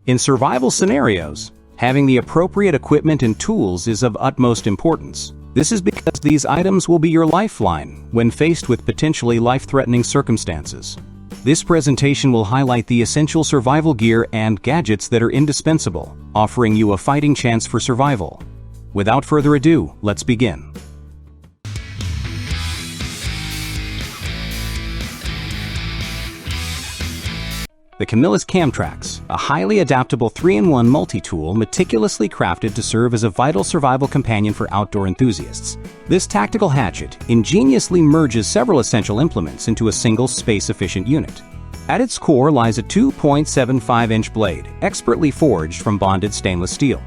In survival scenarios, having the appropriate equipment and tools is of utmost importance. This is because these items will be your lifeline when faced with potentially life-threatening circumstances. This presentation will highlight the essential survival gear and gadgets that are indispensable, offering you a fighting chance for survival. Without further ado, let's begin. The Camillus Camtrax, a highly adaptable 3-in-1 multi-tool meticulously crafted to serve as a vital survival companion for outdoor enthusiasts. This tactical hatchet ingeniously merges several essential implements into a single space-efficient unit. At its core lies a 2.75-inch blade, expertly forged from bonded stainless steel.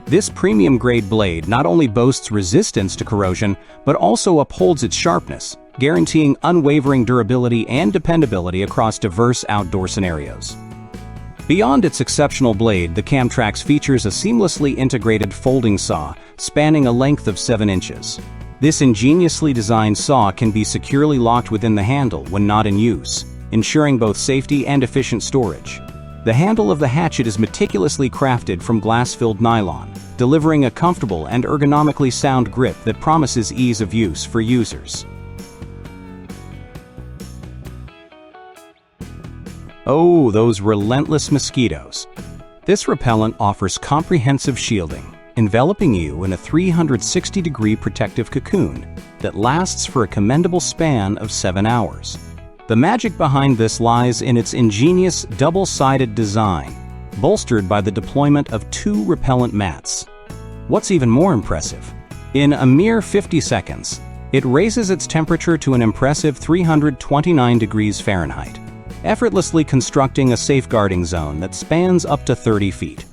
This premium-grade blade not only boasts resistance to corrosion, but also upholds its sharpness, guaranteeing unwavering durability and dependability across diverse outdoor scenarios. Beyond its exceptional blade, the Camtrax features a seamlessly integrated folding saw spanning a length of 7 inches. This ingeniously designed saw can be securely locked within the handle when not in use, ensuring both safety and efficient storage. The handle of the hatchet is meticulously crafted from glass-filled nylon, delivering a comfortable and ergonomically sound grip that promises ease of use for users. Oh, those relentless mosquitoes. This repellent offers comprehensive shielding, enveloping you in a 360-degree protective cocoon that lasts for a commendable span of 7 hours. The magic behind this lies in its ingenious double-sided design, bolstered by the deployment of 2 repellent mats. What's even more impressive? In a mere 50 seconds, it raises its temperature to an impressive 329 degrees Fahrenheit, effortlessly constructing a safeguarding zone that spans up to 30 feet.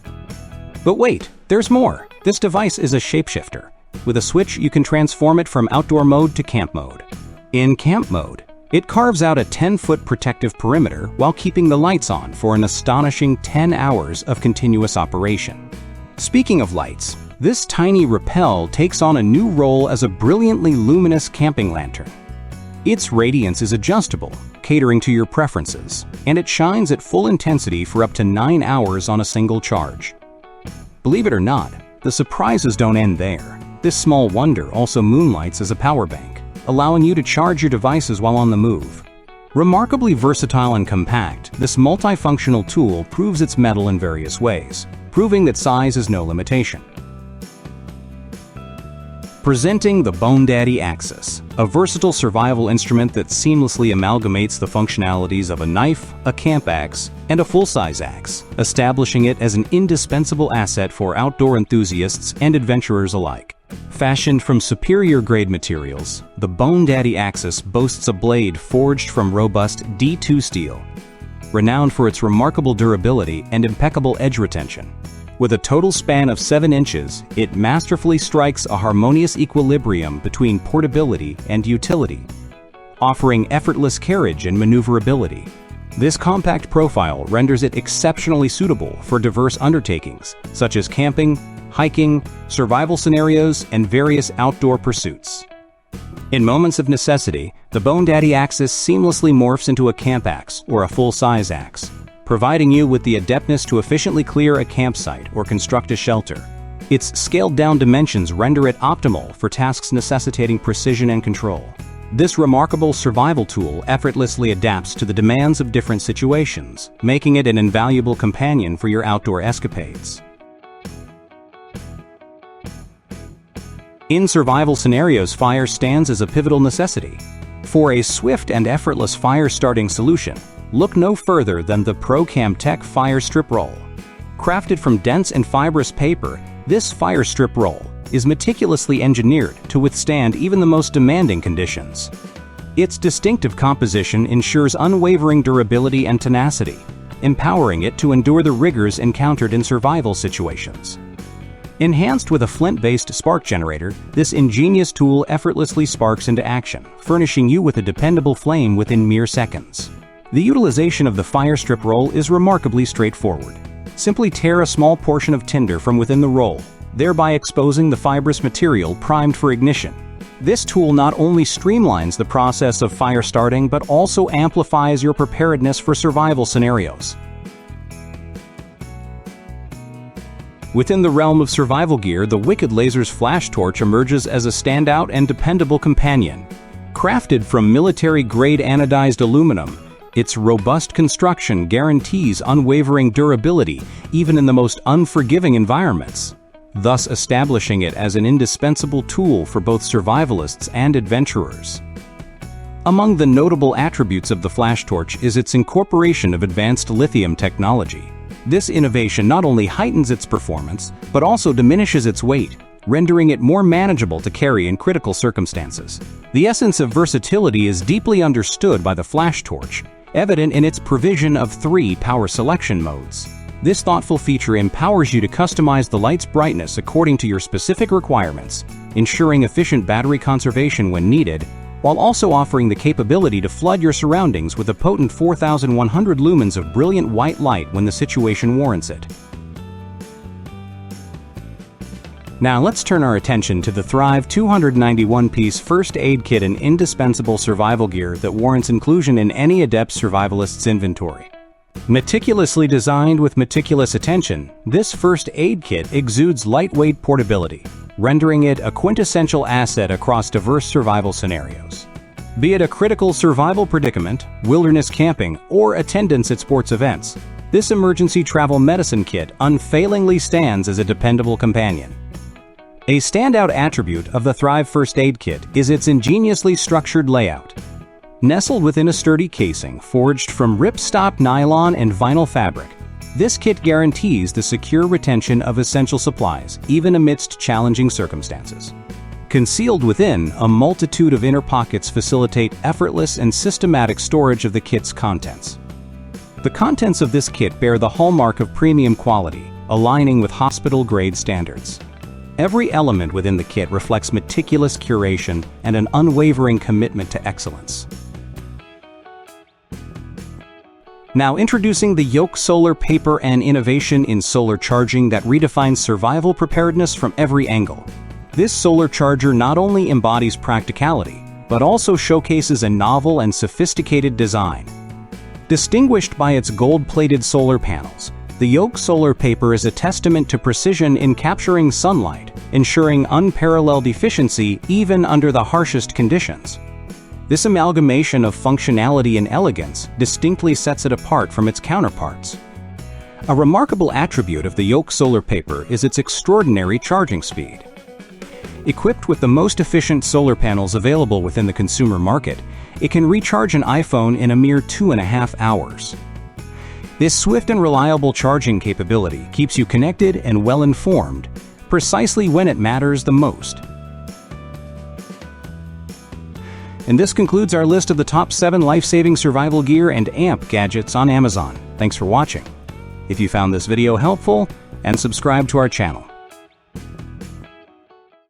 But wait, there's more. This device is a shapeshifter. With a switch, you can transform it from outdoor mode to camp mode. In camp mode, it carves out a 10-foot protective perimeter while keeping the lights on for an astonishing 10 hours of continuous operation. Speaking of lights, this tiny REPEL takes on a new role as a brilliantly luminous camping lantern. Its radiance is adjustable, catering to your preferences, and it shines at full intensity for up to 9 hours on a single charge. Believe it or not, the surprises don't end there. This small wonder also moonlights as a power bank, allowing you to charge your devices while on the move. Remarkably versatile and compact, this multifunctional tool proves its mettle in various ways, proving that size is no limitation. Presenting the Bone Daddy Axxis, a versatile survival instrument that seamlessly amalgamates the functionalities of a knife, a camp axe, and a full-size axe, establishing it as an indispensable asset for outdoor enthusiasts and adventurers alike. Fashioned from superior-grade materials, the Bone Daddy Axxis boasts a blade forged from robust D2 steel, renowned for its remarkable durability and impeccable edge retention. With a total span of 7 inches, it masterfully strikes a harmonious equilibrium between portability and utility, offering effortless carriage and maneuverability. This compact profile renders it exceptionally suitable for diverse undertakings, such as camping, hiking, survival scenarios, and various outdoor pursuits. In moments of necessity, the Bone Daddy Axxis seamlessly morphs into a camp axe or a full-size axe, providing you with the adeptness to efficiently clear a campsite or construct a shelter. Its scaled-down dimensions render it optimal for tasks necessitating precision and control. This remarkable survival tool effortlessly adapts to the demands of different situations, making it an invaluable companion for your outdoor escapades. In survival scenarios, fire stands as a pivotal necessity. For a swift and effortless fire-starting solution, look no further than the Procamptek Fire Strip Roll. Crafted from dense and fibrous paper, this fire strip roll is meticulously engineered to withstand even the most demanding conditions. Its distinctive composition ensures unwavering durability and tenacity, empowering it to endure the rigors encountered in survival situations. Enhanced with a flint-based spark generator, this ingenious tool effortlessly sparks into action, furnishing you with a dependable flame within mere seconds. The utilization of the fire strip roll is remarkably straightforward. Simply tear a small portion of tinder from within the roll, thereby exposing the fibrous material primed for ignition. This tool not only streamlines the process of fire starting, but also amplifies your preparedness for survival scenarios. Within the realm of survival gear, the Wicked Laser's FlashTorch emerges as a standout and dependable companion. Crafted from military-grade anodized aluminum, its robust construction guarantees unwavering durability even in the most unforgiving environments, thus establishing it as an indispensable tool for both survivalists and adventurers. Among the notable attributes of the FlashTorch is its incorporation of advanced lithium technology. This innovation not only heightens its performance, but also diminishes its weight, rendering it more manageable to carry in critical circumstances. The essence of versatility is deeply understood by the FlashTorch, evident in its provision of 3 power selection modes. This thoughtful feature empowers you to customize the light's brightness according to your specific requirements, ensuring efficient battery conservation when needed, while also offering the capability to flood your surroundings with a potent 4,100 lumens of brilliant white light when the situation warrants it. Now let's turn our attention to the Thrive 291-piece first aid kit, an indispensable survival gear that warrants inclusion in any adept survivalist's inventory. Meticulously designed with meticulous attention, this first aid kit exudes lightweight portability, rendering it a quintessential asset across diverse survival scenarios. Be it a critical survival predicament, wilderness camping, or attendance at sports events, this emergency travel medicine kit unfailingly stands as a dependable companion. A standout attribute of the Thrive First Aid Kit is its ingeniously structured layout. Nestled within a sturdy casing forged from ripstop nylon and vinyl fabric, this kit guarantees the secure retention of essential supplies, even amidst challenging circumstances. Concealed within, a multitude of inner pockets facilitate effortless and systematic storage of the kit's contents. The contents of this kit bear the hallmark of premium quality, aligning with hospital-grade standards. Every element within the kit reflects meticulous curation and an unwavering commitment to excellence. Now introducing the Yolk solar paper, an innovation in solar charging that redefines survival preparedness from every angle. This solar charger not only embodies practicality, but also showcases a novel and sophisticated design. Distinguished by its gold-plated solar panels, the Yolk solar paper is a testament to precision in capturing sunlight, ensuring unparalleled efficiency even under the harshest conditions. This amalgamation of functionality and elegance distinctly sets it apart from its counterparts. A remarkable attribute of the Yolk solar paper is its extraordinary charging speed. Equipped with the most efficient solar panels available within the consumer market, it can recharge an iPhone in a mere 2.5 hours. This swift and reliable charging capability keeps you connected and well-informed, precisely when it matters the most. And this concludes our list of the top 7 life-saving survival gear and amp gadgets on Amazon. Thanks for watching. If you found this video helpful, and subscribe to our channel.